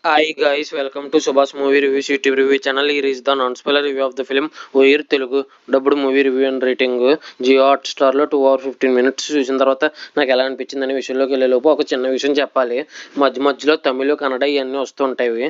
Hi guys, welcome to Subhash Movie Reviews YouTube review channel. Here is the non-spoiler review of the film Oyir Telugu డబ్బుడు movie review and rating. Jio hot స్టార్లో 2 hours 15 minutes చూసిన తర్వాత నాకు ఎలా అనిపించింది అనే విషయంలోకి వెళ్ళేలోపు ఒక చిన్న విషయం చెప్పాలి. మధ్యలో తమిళ కన్నడ ఇవన్నీ వస్తుంటాయి.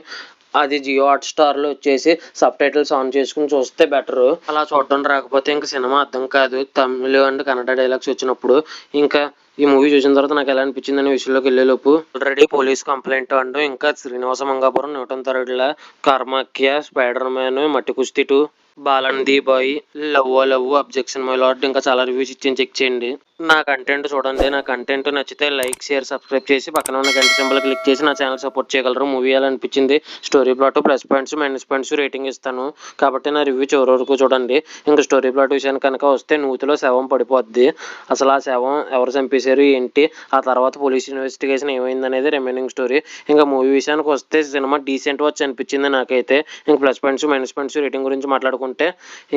అది జియో హాట్ స్టార్లో వచ్చేసి సబ్ టైటిల్స్ ఆన్ చేసుకుని చూస్తే బెటర్. అలా చూడడం రాకపోతే ఇంకా సినిమా అర్థం కాదు. తమిళ అండ్ కన్నడ డైలాగ్స్ వచ్చినప్పుడు ఇంకా ఈ మూవీ చూసిన తర్వాత నాకు ఎలా అనిపించింది అనే విషయంలోకి వెళ్ళేలోపు ఆల్రెడీ పోలీస్ కంప్లైంట్ అంటూ ఇంకా శ్రీనివాస మంగాపురం న్యూటన్ థర్డ్ల కర్మాక్య spider man Matti Kusthi 2 Balan boy love objection my lord ఇంకా చాలా రివ్యూస్ ఇచ్చి చెక్ చేయండి. నా కంటెంట్ చూడండి. నా కంటెంట్ నచ్చితే లైక్ షేర్ సబ్స్క్రైబ్ చేసి పక్కన ఉన్న గంట సింబల్ క్లిక్ చేసి నా ఛానల్ సపోర్ట్ చేయగలరు. మూవీ ఎలా అనిపించింది, story plot, plus points minus points rating ఇస్తాను కాబట్టి నా రివ్యూ చివరి వరకు చూడండి. ఇంకా స్టోరీ ప్లాట్ విషయానికి కనుక వస్తే నూతిలో శవం పడిపోద్ది. అసలు ఆ శవం ఎవరు చంపేశారు ఏంటి, ఆ తర్వాత పోలీస్ ఇన్వెస్టిగేషన్ ఏమైంది అనేది రిమైనింగ్ స్టోరీ. ఇంకా మూవీ విషయానికి వస్తే సినిమా డీసెంట్ వాచ్ అనిపించింది నాకైతే. ఇంకా plus points minus points rating గురించి మాట్లాడుకుంటే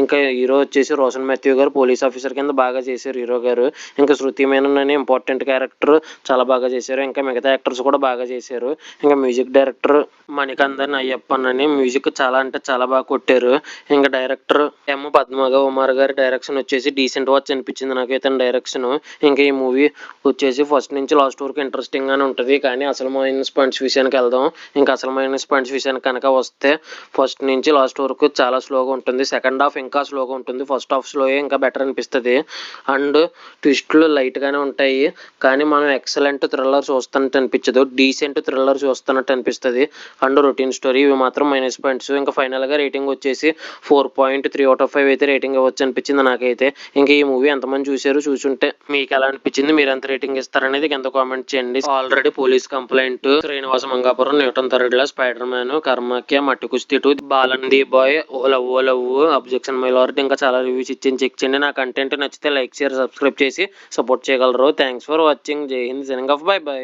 ఇంకా హీరో వచ్చేసి రోషన్ మాథ్యూ గారు పోలీస్ ఆఫీసర్ కింద బాగా చేశారు హీరో గారు. ఇంకా శృతి మేనన్ అనే ఇంపార్టెంట్ క్యారెక్టర్ చాలా బాగా చేశారు. ఇంకా మిగతా యాక్టర్స్ కూడా బాగా చేశారు. ఇంకా మ్యూజిక్ డైరెక్టర్ మణికందన్ అయ్యప్పన్ అని మ్యూజిక్ చాలా అంటే చాలా బాగా కొట్టారు. ఇంకా డైరెక్టర్ పద్మగా ఉమార్ గారి డైరెక్షన్ వచ్చేసి డీసెంట్ వాచ్ అనిపించింది నాకైతే డైరెక్షన్. ఇంకా ఈ మూవీ వచ్చేసి ఫస్ట్ నుంచి లాస్ట్ వరకు ఇంట్రెస్టింగ్ గానే ఉంటుంది. కానీ అసలు మైనస్ పాయింట్స్ విషయానికి వెళ్దాం. ఇంకా అసలు మైనస్ పాయింట్స్ విషయానికి కనుక వస్తే ఫస్ట్ నుంచి లాస్ట్ వరకు చాలా స్లోగా ఉంటుంది. సెకండ్ హాఫ్ ఇంకా స్లోగా ఉంటుంది. ఫస్ట్ హాఫ్ స్లోయే ఇంకా బెటర్ అనిపిస్తుంది. అండ్ ట్విస్ట్లు లైట్గానే ఉంటాయి. కానీ మనం ఎక్సలెంట్ థ్రిల్లర్ చూస్తున్నట్టు అనిపించదు, డీసెంట్ థ్రిల్లర్ చూస్తున్నట్టు అనిపిస్తుంది. అండ్ రొటీన్ స్టోరీ ఇవి మాత్రం మైనస్ పాయింట్స్. ఇంకా ఫైనల్గా రేటింగ్ వచ్చేసి 4.3/5 అయితే రేటింగ్ ఇవ్వచ్చు అనిపించింది నాకైతే. ఇంకా ఈ మూవీ ఎంతమంది చూశారు, చూసుంటే మీకు ఎలా అనిపించింది, మీరు ఎంత రేటింగ్ ఇస్తారనేది కింద కామెంట్ చేయండి. Already police complaint, Srinivasa Mangapuram Newton థర్డ్ల స్పైడర్ మ్యాన్ కర్మాక్య Matti Kusthi 2 Balan boy love objection my lord ఇంకా చాలా రివ్యూస్ ఇచ్చి చెక్ చేయండి. నా కంటెంట్ నచ్చితే లైక్ షేర్ సబ్స్క్రైబ్ చేసి సపోర్ట్ చేయగలరు. Thanks for watching. జై హింద్, సైనింగ్ ఆఫ్, బై బై.